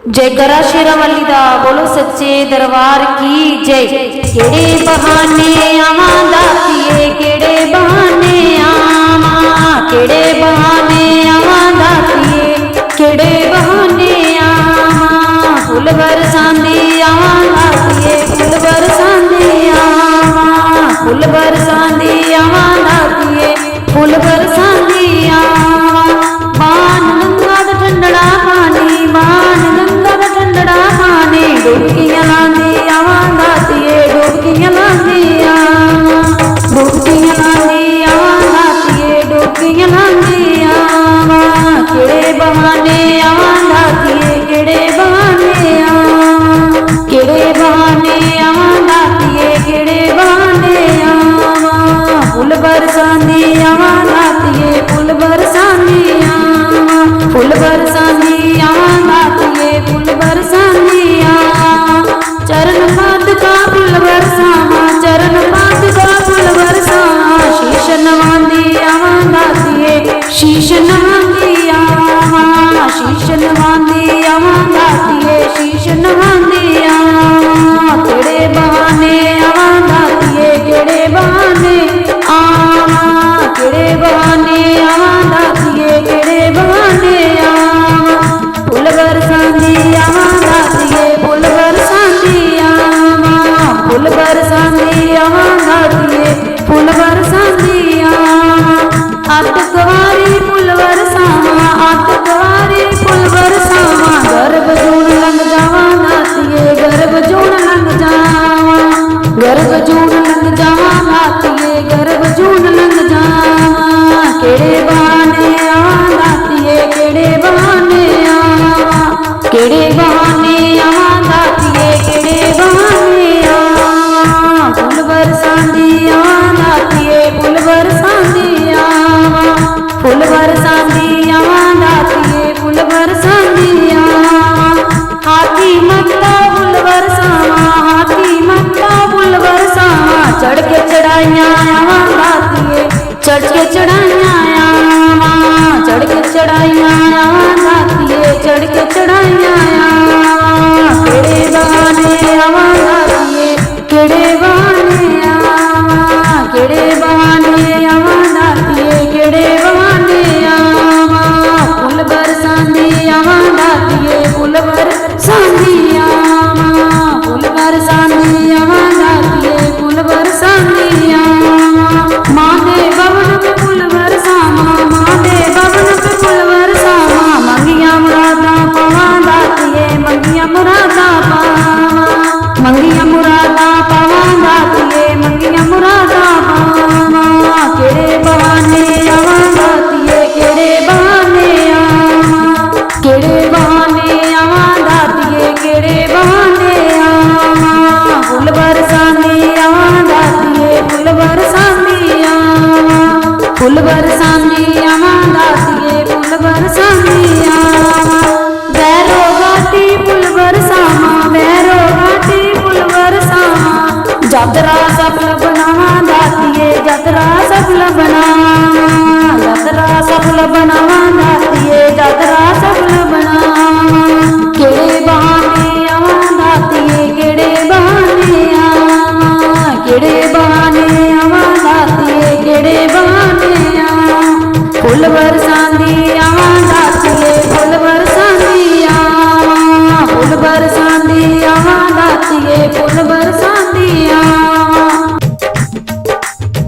जयकरा शेरावाली दा बोलो सच्चे दरबार की जय। केड़े बहाने आवां दातिए केड़े बहाने आवां, केड़े बहाने आवां दातिए केड़े बहाने आवां। फुल बरसांदी आवां दातिए फुल बरसांदी आवां, फुल बरसांदी आवां दातिए फुल बरसांदी आवां। बाण गंगा दा ठंडड़ा पानी, बाण गंगा दा ठंडड़ा पानी, डुबकियां लांदी आवां दातिए डुबकियां लांदी आवां, डुबकियां लांदी आवां दातिए डुबकियां लांदी आवां। केड़े बहाने आवां दातिए केड़े बहाने आवां, केड़े बहाने आवां दातिए केड़े बहाने आवां। फुल बरसांदी आवां दातिए फुल बरसांदी आवां, फुल बरसांदी आवां दातिए फुल बरसांदी आवां। चरण पादुका फुल बरसावां चरण पादुका फुल बरसावां। शीश नवांदी आवां दातिए शीश नवांदी आवां, शीश नवांदी आवां दातिए शीश नवांदी आवां। केड़े बहाने आवां दातिए केड़े बहाने आवां, केड़े बहाने आवां दातिए केड़े बहाने आवां। फुल बरसांदी आवां दातिए फुल बरसांदी आवां, फुल बरसांदी आवां दातिए फुल बरसांदी आवां। अत कुवारी फुल बरसावां अत कुवारी फुल बरसावां। गर्भ जून लंघ जावां दातिए गर्भ जून लंघ जावां, गर्भ जून लंघ जावां दातिए गर्भ जून लंघ जावां। केड़े बहाने आवां दातिए केड़े बहाने आवां, केड़े बहाने आवां दातिए केड़े बहाने आवां। फुल बरसांदी आवां दातिए फुल बरसांदी आवां, फुल बरसांदी आवां दातिए फुल बरसांदी आवां। हाथी मत्ता फुल बरसावां हाथी मत्ता फुल बरसावां। चढ़ के चढ़ाइयां आवां दातिए चढ़ के चढ़ाइयां आवां, चढ़ के चढ़ाइयां आवां दातिए चढ़ के चढ़ाइयां आवां। केड़े बहाने आवां दातिए केड़े बहाने आवां, केड़े बहाने आवां दातिए केड़े बहाने आवां। फुल बरसांदी आवां दातिए फुल बरसांदी आवां, फुल बरसांदी आवां दातिए फुल बरसांदी आवां। मां दे भवन पे फुल बरसावां मां दे भवन पे फुल बरसावां। मंगिया मुरादां पावां दातिए मंगिया मुरादां पावां, मंगिया मुरादां पावां दातिए मंगिया मुरादां पावां। केड़े बहाने आवां दातिए केड़े बहाने आवां, केड़े बहाने आवां दातिए केड़े बहाने आवां। फुल बरसांदी आवां दातिए फुल बरसांदी आवां, फुल बरसांदी आवां दातिए फुल बरसांदी आवां। भैरो घाटी फुल बरसावां भैरो घाटी फुल बरसावां। जातरा सफल बनावां दातिए जातरा सफल बनावां, जातरा सफल बनावां दातिए जातरा सफल बनावां। केड़े बहाने आवां दातिए केड़े बहाने आवां, केड़े बहाने आवां दातिए केड़े बहाने आवां। फुल बरसांदी आवां दातिए फुल बरसांदी आवां, फुल बरसांदी आवां दातिए